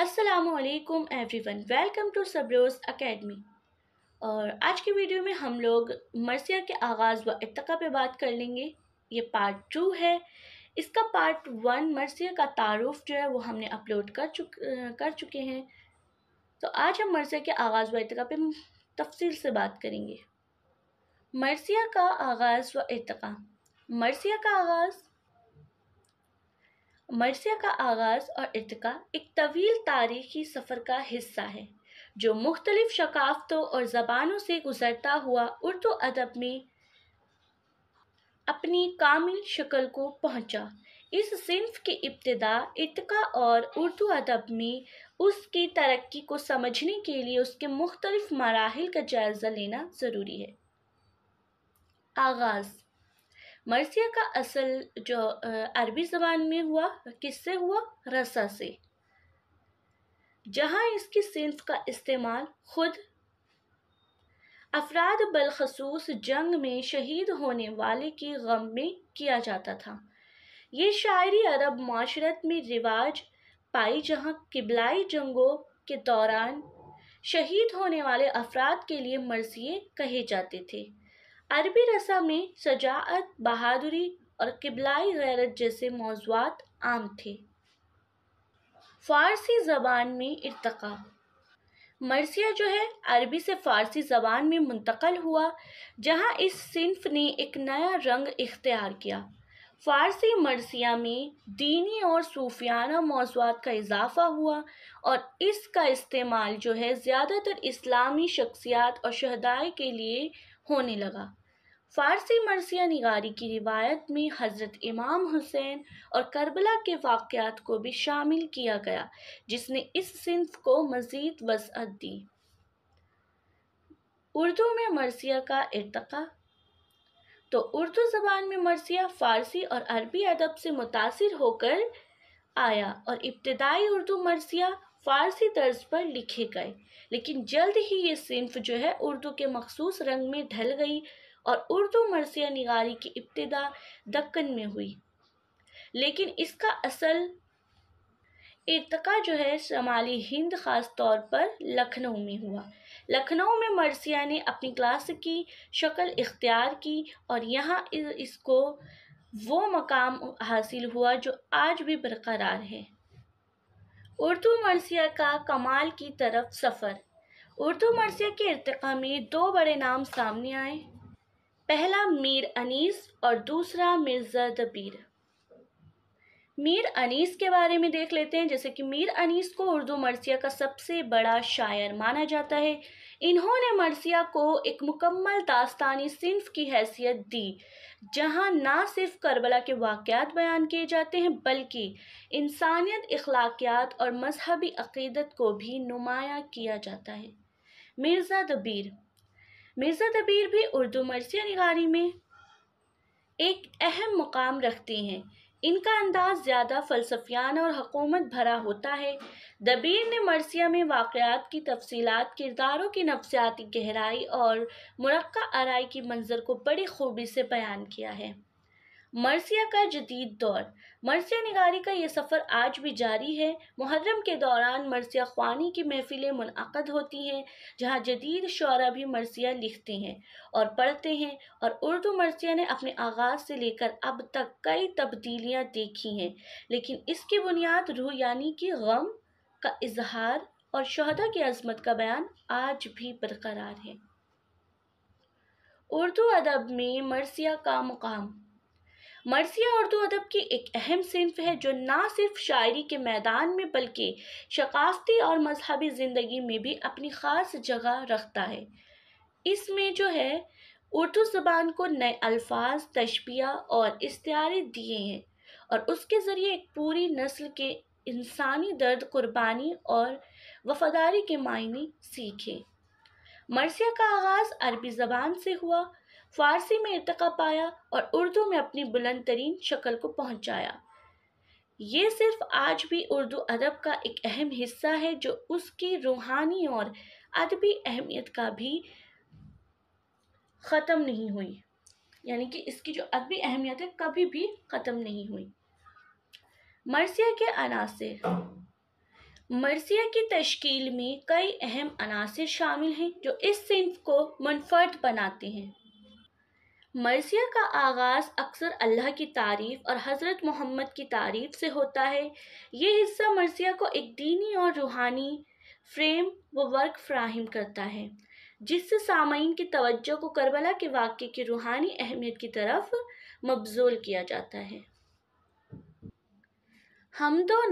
अस्सलाम वालेकुम everyone, welcome to सबरोज़ academy. और आज की वीडियो में हम लोग मरसिया के आगाज़ व इर्तिक़ा पे बात कर लेंगे। ये पार्ट 2 है। इसका पार्ट 1 मरसिया का तारुफ़ जो है वो हमने अपलोड कर चुके हैं। तो आज हम मरसिया के आगाज़ व इर्तिक़ा पे तफसील से बात करेंगे। मरसिया का आगाज़ व इर्तिक़ा। मरसिया का आगाज़ और इर्तिक़ा एक तवील तारीख़ी सफ़र का हिस्सा है जो मुख्तलिफ़ सकाफ़तों और ज़बानों से गुज़रता हुआ उर्दू अदब में अपनी कामिल शक्ल को पहुँचा। इस सिन्फ़ की इब्तिदा इर्तिक़ा और उर्दू अदब में उसकी तरक्की को समझने के लिए उसके मुख्तलिफ़ मराहिल का जायज़ा लेना ज़रूरी है। आगाज़। मरसिया का असल जो अरबी ज़बान में हुआ किससे हुआ? रसा से, जहाँ इसकी सिन्फ़ का इस्तेमाल खुद अफराद बलखसूस जंग में शहीद होने वाले के गम में किया जाता था। ये शायरी अरब माशरत में रिवाज पाई जहाँ किबलाई जंगों के दौरान शहीद होने वाले अफराद के लिए मरसिये कहे जाते थे। अरबी रसा में शजाअत, बहादुरी और किबलाई गैरत जैसे मौज़ूआत आम थे। फ़ारसी ज़बान में इर्तिक़ा। मरसिया जो है अरबी से फ़ारसी ज़बान में मुंतक़ल हुआ, जहाँ इस सिन्फ़ ने एक नया रंग इख्तियार किया। फ़ारसी मरसिया में दीनी और सूफ़ियाना मौज़ूआत का इज़ाफ़ा हुआ और इसका इस्तेमाल जो है ज़्यादातर इस्लामी शख्सियात और शहदाए के लिए होने लगा। फ़ारसी मरसिया निगारी की रिवायत में हज़रत इमाम हुसैन और करबला के वाक़यात को भी शामिल किया गया, जिसने इस सिन्फ़ को मज़ीद वसअत दी। उर्दू में मरसिया का इर्तिक़ा। तो उर्दू ज़बान में मरसिया फ़ारसी और अरबी अदब से मुतासिर होकर आया और इब्तिदाई उर्दू मरसिया फ़ारसी तर्ज पर लिखे गए, लेकिन जल्द ही ये सिन्फ़ जो है उर्दू के मखसूस रंग में ढल गई और उर्दू मरसिया निगारी की इब्तिदा दक्कन में हुई, लेकिन इसका असल इर्तिक़ा जो है शमाली हिंद ख़ास तौर पर लखनऊ में हुआ। लखनऊ में मरसिया ने अपनी क्लासिकी शक्ल इख्तियार की और यहाँ इसको वो मकाम हासिल हुआ जो आज भी बरकरार है। उर्दू मरसिया का कमाल की तरफ सफ़र। उर्दू मरसिया के इर्तिक़ा में दो बड़े नाम सामने आए, पहला मीर अनीस और दूसरा मिर्ज़ा दबीर। मीर अनीस के बारे में देख लेते हैं। जैसे कि मीर अनीस को उर्दू मरसिया का सबसे बड़ा शायर माना जाता है। इन्होंने मरसिया को एक मुकम्मल दास्तानी सिन्फ़ की हैसियत दी, जहाँ ना सिर्फ करबला के वाक़यात बयान किए जाते हैं बल्कि इंसानियत, अखलाकियात और मजहबी अक़ीदत को भी नुमायाँ किया जाता है। मिर्ज़ा दबीर भी उर्दू मरसिया निगारी में एक अहम मुकाम रखते हैं। इनका अंदाज़ ज़्यादा फ़लसफ़ियाना और हुकूमत भरा होता है। दबीर ने मरसिया में वाक़यात की तफ़सीलात, किरदारों की नफ्सियाती गहराई और मुरक्का आराई की मंज़र को बड़ी खूबी से बयान किया है। मरसिया का जदीद दौर। मरसिया निगारी का ये सफ़र आज भी जारी है। मुहर्रम के दौरान मरसिया ख़्वानी की महफ़िलें मुनअक़द होती हैं, जहाँ जदीद शुअरा भी मरसिया लिखते हैं और पढ़ते हैं, और उर्दू मरसिया ने अपने आगाज़ से लेकर अब तक कई तब्दीलियाँ देखी हैं, लेकिन इसकी बुनियाद रूह यानी कि गम का इजहार और शुहदा की अज़मत का बयान आज भी बरकरार है। उर्दू अदब में मरसिया का मुकाम। मरसिया उर्दू अदब की एक अहम सिन्फ़ है जो ना सिर्फ शायरी के मैदान में बल्कि सक़ाफ़ती और मजहबी ज़िंदगी में भी अपनी ख़ास जगह रखता है। इसमें जो है उर्दू ज़बान को नए अल्फाज, तशबीह और इस्तिआरे दिए हैं और उसके ज़रिए एक पूरी नस्ल के इंसानी दर्द, कुर्बानी और वफ़ादारी के मायने सीखे। मरसिया का आगाज़ अरबी ज़बान से हुआ, फ़ारसी में इर्तिक़ा पाया और उर्दू में अपनी बुलंद तरीन शक्ल को पहुँचाया। ये सिर्फ आज भी उर्दू अदब का एक अहम हिस्सा है जो उसकी रूहानी और अदबी अहमियत का भी ख़त्म नहीं हुई, यानी कि इसकी जो अदबी अहमियत है कभी भी ख़त्म नहीं हुई। मरसिया के अनासिर। मरसिया की तश्कील में कई अहम अनासिर शामिल हैं जो इस सिंफ को मुनफर्द बनाते हैं। मरसिया का आगाज़ अक्सर अल्लाह की तारीफ़ और हज़रत मोहम्मद की तारीफ़ से होता है। ये हिस्सा मरसिया को एक दीनी और रूहानी फ्रेम व वर्क फराहम करता है, जिससे सामईन की तवज्जो को करबला के वाक़े की रूहानी अहमियत की तरफ मबज़ूल किया जाता है। हम्द व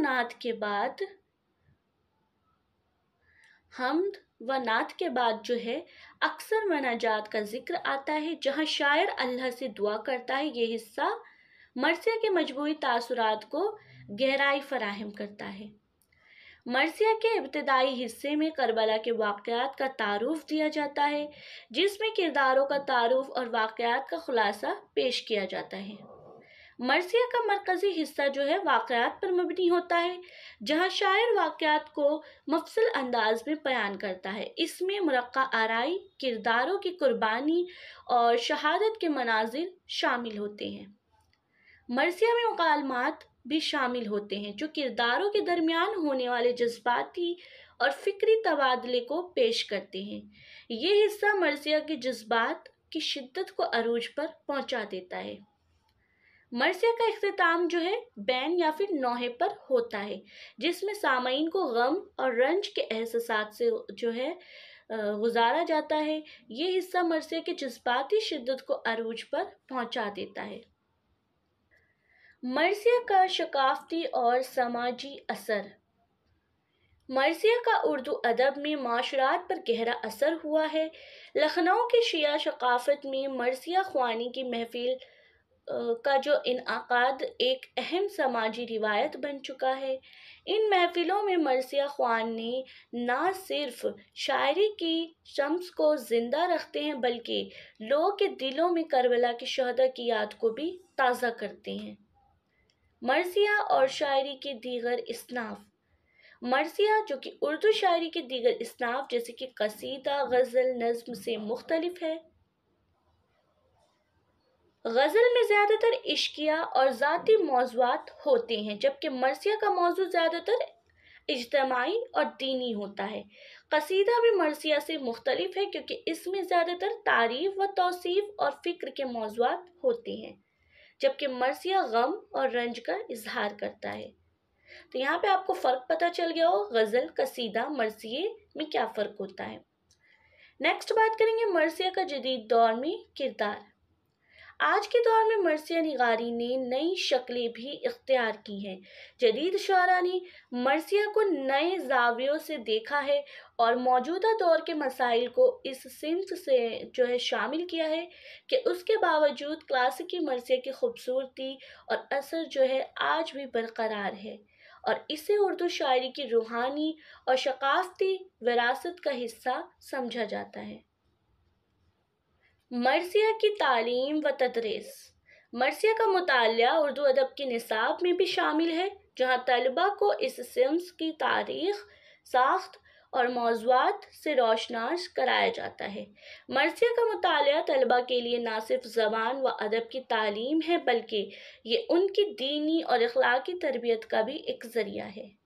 नात के बाद जो है अक्सर मनाजात का जिक्र आता है, जहाँ शायर अल्लाह से दुआ करता है। ये हिस्सा मरसिया के मजबूरी तासुरात को गहराई फराहम करता है। मरसिया के इब्तिदाई हिस्से में करबला के वाक़यात का तारुफ दिया जाता है, जिसमें किरदारों का तारुफ और वाक़यात का खुलासा पेश किया जाता है। मरसिया का मरकज़ी हिस्सा जो है वाक़यात पर मबनी होता है, जहाँ शायर वाक़यात को मफसल अंदाज में बयान करता है। इसमें मुरक्का आराई, किरदारों की कुर्बानी और शहादत के मनाजिर शामिल होते हैं। मरसिया में मुकालमात भी शामिल होते हैं, जो किरदारों के दरमियान होने वाले जज्बाती और फ़िक्री तबादले को पेश करते हैं। ये हिस्सा मरसिया के जज्बात की शिद्दत को अरूज पर पहुँचा देता है। मरसिया का इख्तिताम जो है बैन या फिर नौहे पर होता है, जिसमें सामईन को गम और रंज के एहसासात से जो है गुजारा जाता है। ये हिस्सा मरसिया के जज्बाती शिद्दत को अरूज पर पहुंचा देता है। मरसिया का शकाफती और समाजी असर। मरसिया का उर्दू अदब में माशरात पर गहरा असर हुआ है। लखनऊ की शिया शकाफत में मरसिया ख्वानी की महफिल का जो इनआकाद एक अहम समाजी रिवायत बन चुका है। इन महफिलों में मरसिया ख्वान ने ना सिर्फ शायरी की शम्स को ज़िंदा रखते हैं, बल्कि लोगों के दिलों में करबला के शहदा की याद को भी ताज़ा करते हैं। मरसिया और शायरी के दीगर इसनाफ। मरसिया जो कि उर्दू शायरी के दीगर इसनाफ जैसे कि कसीदा, गज़ल, नज़्म से मुख्तलिफ है। गज़ल में ज़्यादातर इश्किया और ज़ाती मौज़ूआत होते हैं, जबकि मरसिया का मौजू ज़्यादातर इज्तमाई और दीनी होता है। कसीदा भी मरसिया से मुख्तलिफ है, क्योंकि इसमें ज़्यादातर तारीफ़ व तौसीफ़ और फ़िक्र के मौज़ूआत होते हैं, जबकि मरसिया गम और रंज का इजहार करता है। तो यहाँ पे आपको फ़र्क पता चल गया हो, गज़ल, कसीदा, मरसिए में क्या फ़र्क होता है। नेक्स्ट बात करेंगे मरसिया का जदीद दौर में किरदार। आज के दौर में मरसिया निगारी ने नई शक्लें भी इख्तियार की हैं। जदीद शुअरा ने मरसिया को नए ज़ावियों से देखा है और मौजूदा दौर के मसाइल को इस सिंफ से जो है शामिल किया है कि उसके बावजूद क्लासिकी मरसिया की खूबसूरती और असर जो है आज भी बरकरार है, और इसे उर्दू शायरी की रूहानी और सकाफती विरासत का हिस्सा समझा जाता है। मरसिया की तालीम व तदरीस। मरसिया का मुतालिया उर्दू अदब के निसाब में भी शामिल है, जहाँ तलबा को इस सिम्स की तारीख़, साख्त और मौज़ूआत से रोशनास कराया जाता है। मरसिया का मुतालिया तलबा के लिए ना सिर्फ ज़बान व अदब की तालीम है, बल्कि ये उनकी दीनी और अखलाकी तरबियत का भी एक ज़रिया है।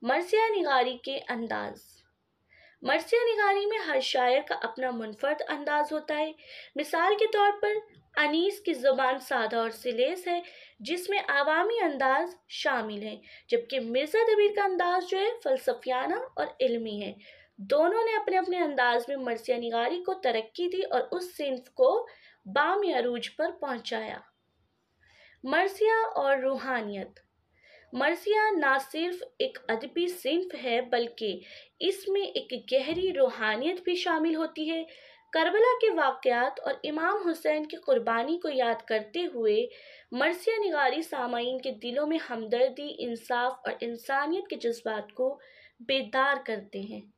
मरसिया निगारी के अंदाज़। मरसिया निगारी में हर शायर का अपना मुनफर्द अंदाज होता है। मिसाल के तौर पर अनीस की ज़ुबान सादा और सिलेस है, जिसमें आवामी अंदाज शामिल है, जबकि मिर्ज़ा दबीर का अंदाज जो है फ़लसफ़ियाना और इल्मी है। दोनों ने अपने अपने अंदाज में मरसिया निगारी को तरक्की दी और उस सिंफ को बामी अरूज पर पहुँचाया। मरसिया और रूहानियत। मरसिया ना सिर्फ एक अदबी सिंफ है, बल्कि इसमें एक गहरी रूहानियत भी शामिल होती है। करबला के वाक़यात और इमाम हुसैन की कुर्बानी को याद करते हुए मरसिया निगारी सामाईन के दिलों में हमदर्दी, इंसाफ और इंसानियत के जज्बात को बेदार करते हैं।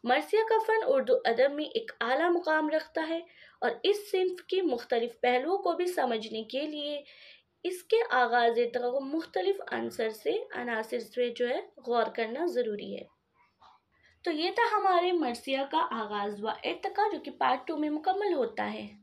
मरसिया का फ़न उर्दू अदब में एक आला मुकाम रखता है, और इस सिंफ के मुख्तलिफ पहलुओं को भी समझने के लिए इसके आगाज़ तक मुख्तलिफ अनासिर से जो है गौर करना ज़रूरी है। तो ये था हमारे मरसिया का आगाज़ व इर्तिका, जो कि पार्ट 2 में मुकम्मल होता है।